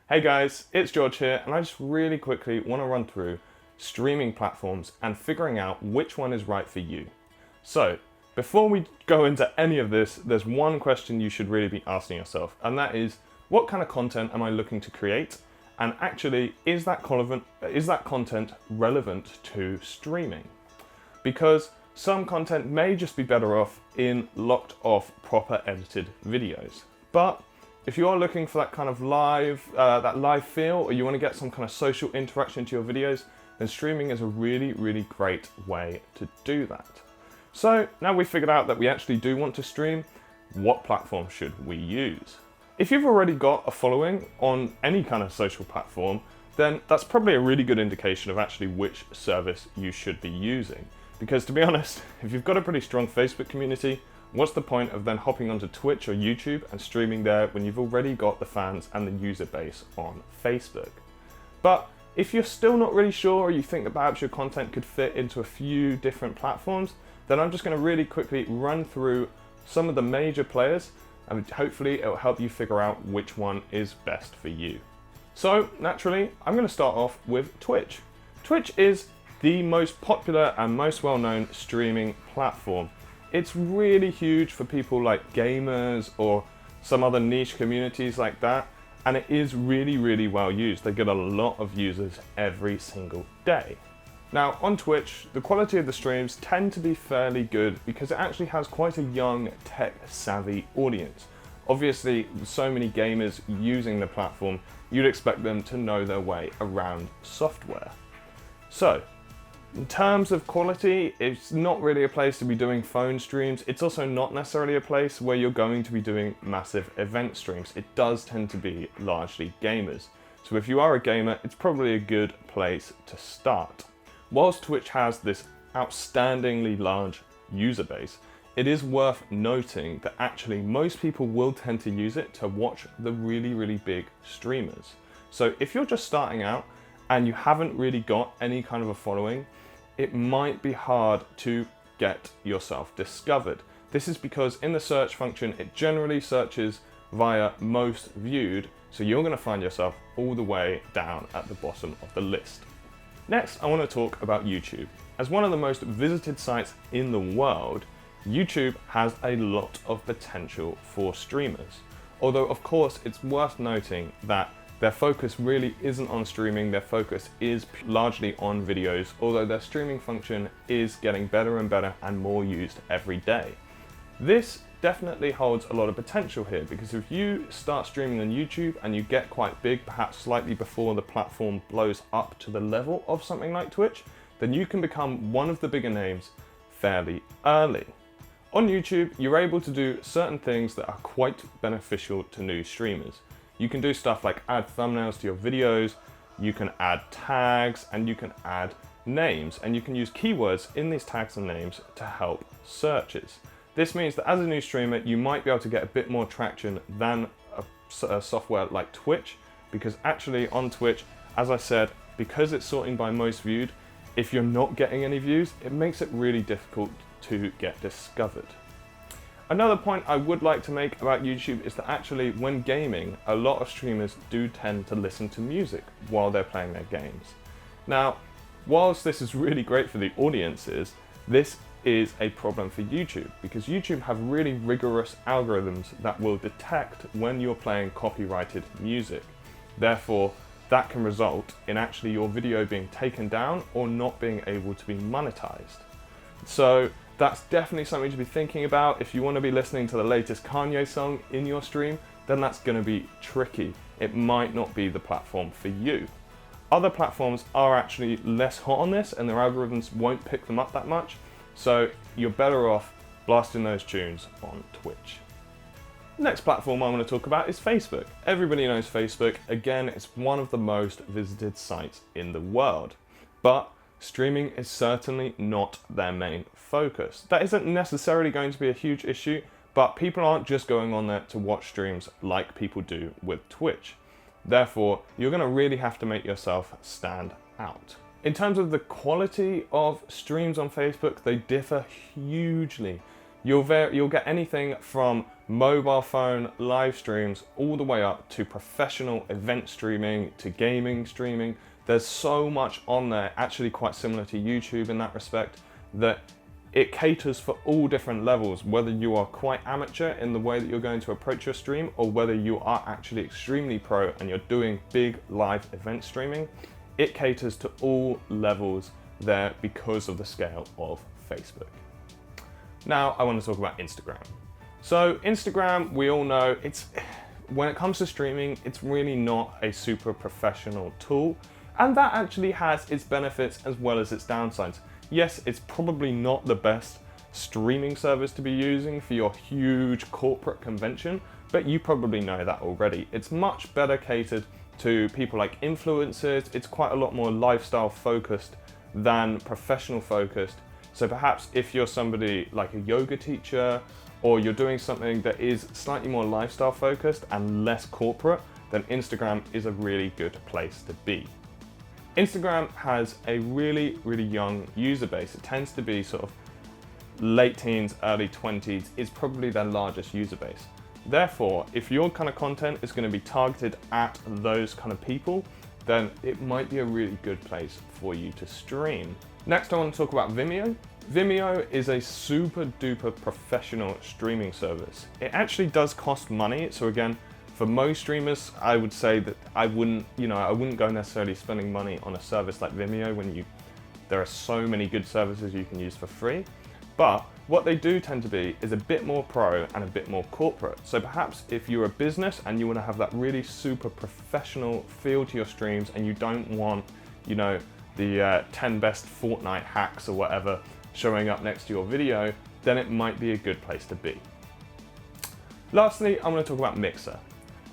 Hey guys, it's George here, and I just really quickly want to run through streaming platforms and figuring out which one is right for you. So, before we go into any of this, there's one question you should really be asking yourself, and that is, what kind of content am I looking to create? And actually, is that content relevant to streaming? Because some content may just be better off in locked off, proper edited videos. But if you are looking for that kind of live feel, or you want to get some kind of social interaction to your videos, then streaming is a really, really great way to do that. So now we've figured out that we actually do want to stream, what platform should we use? If you've already got a following on any kind of social platform, then that's probably a really good indication of actually which service you should be using. Because to be honest, if you've got a pretty strong Facebook community, what's the point of then hopping onto Twitch or YouTube and streaming there when you've already got the fans and the user base on Facebook? But if you're still not really sure, or you think that perhaps your content could fit into a few different platforms, then I'm just going to really quickly run through some of the major players, and hopefully it will help you figure out which one is best for you. So naturally, I'm going to start off with Twitch. Twitch is the most popular and most well-known streaming platform. It's really huge for people like gamers or some other niche communities like that, and it is really, really well used. They get a lot of users every single day. Now on Twitch, the quality of the streams tend to be fairly good because it actually has quite a young, tech-savvy audience. Obviously, with so many gamers using the platform, you'd expect them to know their way around software. So, in terms of quality, it's not really a place to be doing phone streams. It's also not necessarily a place where you're going to be doing massive event streams. It does tend to be largely gamers. So if you are a gamer, it's probably a good place to start. Whilst Twitch has this outstandingly large user base, it is worth noting that actually most people will tend to use it to watch the really, really big streamers. So if you're just starting out and you haven't really got any kind of a following, it might be hard to get yourself discovered. This is because in the search function, it generally searches via most viewed, so you're going to find yourself all the way down at the bottom of the list. Next, I want to talk about YouTube. As one of the most visited sites in the world, YouTube has a lot of potential for streamers. Although, of course, it's worth noting that their focus really isn't on streaming, their focus is largely on videos, although their streaming function is getting better and better and more used every day. This definitely holds a lot of potential here, because if you start streaming on YouTube and you get quite big, perhaps slightly before the platform blows up to the level of something like Twitch, then you can become one of the bigger names fairly early. On YouTube, you're able to do certain things that are quite beneficial to new streamers. You can do stuff like add thumbnails to your videos, you can add tags, and you can add names, and you can use keywords in these tags and names to help searches. This means that as a new streamer, you might be able to get a bit more traction than a software like Twitch, because actually on Twitch, as I said, because it's sorting by most viewed, if you're not getting any views, it makes it really difficult to get discovered. Another point I would like to make about YouTube is that actually when gaming, a lot of streamers do tend to listen to music while they're playing their games. Now, whilst this is really great for the audiences, this is a problem for YouTube, because YouTube have really rigorous algorithms that will detect when you're playing copyrighted music. Therefore, that can result in actually your video being taken down or not being able to be monetized. So that's definitely something to be thinking about. If you want to be listening to the latest Kanye song in your stream, then that's going to be tricky. It might not be the platform for you. Other platforms are actually less hot on this, and their algorithms won't pick them up that much, so you're better off blasting those tunes on Twitch. Next platform I want to talk about is Facebook. Everybody knows Facebook. Again, it's one of the most visited sites in the world, but streaming is certainly not their main focus. That isn't necessarily going to be a huge issue, but people aren't just going on there to watch streams like people do with Twitch. Therefore, you're going to really have to make yourself stand out. In terms of the quality of streams on Facebook, they differ hugely. You'll get anything from mobile phone live streams all the way up to professional event streaming to gaming streaming. There's so much on there, actually quite similar to YouTube in that respect, that it caters for all different levels, whether you are quite amateur in the way that you're going to approach your stream or whether you are actually extremely pro and you're doing big live event streaming. It caters to all levels there because of the scale of Facebook. Now I want to talk about Instagram. So Instagram, we all know, when it comes to streaming, it's really not a super professional tool, and that actually has its benefits as well as its downsides. Yes, it's probably not the best streaming service to be using for your huge corporate convention, but you probably know that already. It's much better catered to people like influencers. It's quite a lot more lifestyle focused than professional focused. So perhaps if you're somebody like a yoga teacher, or you're doing something that is slightly more lifestyle focused and less corporate, then Instagram is a really good place to be. Instagram has a really, really young user base. It tends to be sort of late teens, early 20s is probably their largest user base. Therefore, if your kind of content is going to be targeted at those kind of people, then it might be a really good place for you to stream. Next, I want to talk about Vimeo. Vimeo is a super duper professional streaming service. It actually does cost money. So again, for most streamers, I would say that I wouldn't go necessarily spending money on a service like Vimeo when there are so many good services you can use for free. But what they do tend to be is a bit more pro and a bit more corporate. So perhaps if you're a business and you want to have that really super professional feel to your streams and you don't want, the 10 best Fortnite hacks or whatever showing up next to your video, then it might be a good place to be. Lastly, I'm going to talk about Mixer.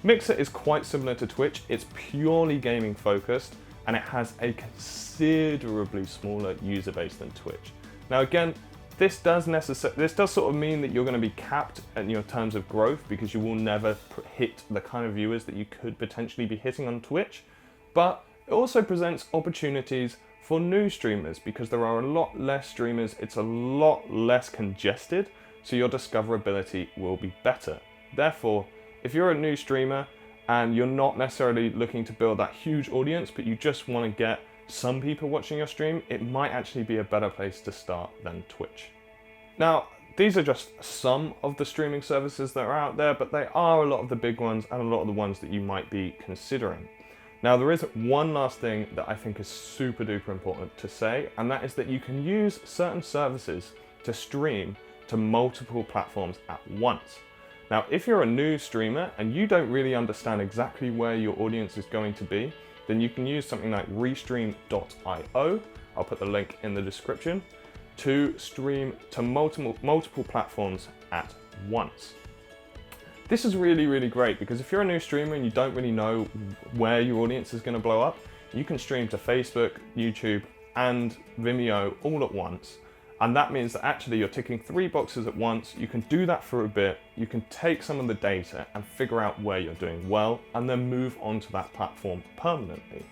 Mixer is quite similar to Twitch. It's purely gaming focused and it has a considerably smaller user base than Twitch. Now again, this does sort of mean that you're going to be capped in your terms of growth because you will never hit the kind of viewers that you could potentially be hitting on Twitch, but it also presents opportunities for new streamers because there are a lot less streamers, it's a lot less congested, so your discoverability will be better. Therefore, if you're a new streamer and you're not necessarily looking to build that huge audience, but you just want to get some people watching your stream, it might actually be a better place to start than Twitch. Now, these are just some of the streaming services that are out there, but they are a lot of the big ones and a lot of the ones that you might be considering. Now, there is one last thing that I think is super duper important to say, and that is that you can use certain services to stream to multiple platforms at once. Now, if you're a new streamer and you don't really understand exactly where your audience is going to be, then you can use something like Restream.io, I'll put the link in the description, to stream to multiple platforms at once. This is really, really great because if you're a new streamer and you don't really know where your audience is going to blow up, you can stream to Facebook, YouTube, and Vimeo all at once. And that means that actually you're ticking 3 boxes at once. You can do that for a bit. You can take some of the data and figure out where you're doing well and then move on to that platform permanently.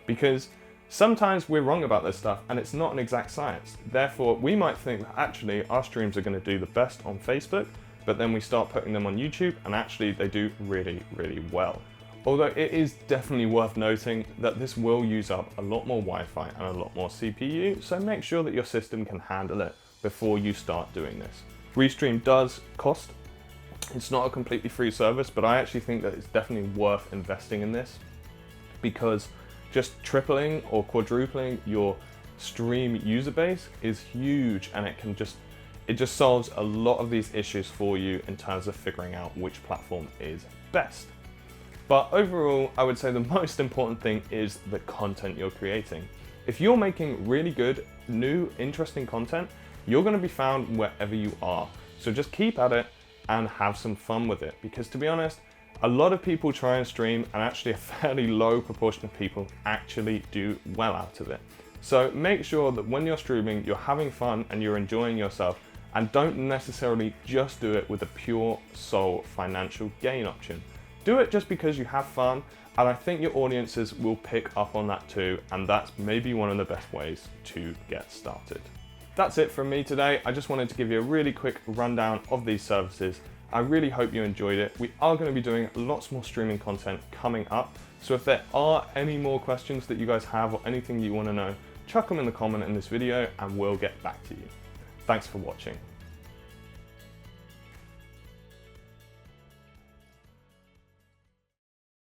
Because sometimes we're wrong about this stuff and it's not an exact science. Therefore, we might think that actually our streams are going to do the best on Facebook, but then we start putting them on YouTube and actually they do really, really well. Although it is definitely worth noting that this will use up a lot more Wi-Fi and a lot more CPU, so make sure that your system can handle it before you start doing this. Restream does cost. It's not a completely free service, but I actually think that it's definitely worth investing in this because just tripling or quadrupling your stream user base is huge and it just solves a lot of these issues for you in terms of figuring out which platform is best. But overall, I would say the most important thing is the content you're creating. If you're making really good, new, interesting content, you're going to be found wherever you are. So just keep at it and have some fun with it. Because to be honest, a lot of people try and stream and actually a fairly low proportion of people actually do well out of it. So make sure that when you're streaming, you're having fun and you're enjoying yourself, and don't necessarily just do it with a pure sole financial gain option. Do it just because you have fun, and I think your audiences will pick up on that too, and that's maybe one of the best ways to get started. That's it from me today. I just wanted to give you a really quick rundown of these services. I really hope you enjoyed it. We are going to be doing lots more streaming content coming up. So if there are any more questions that you guys have or anything you want to know, chuck them in the comment in this video and we'll get back to you. Thanks for watching.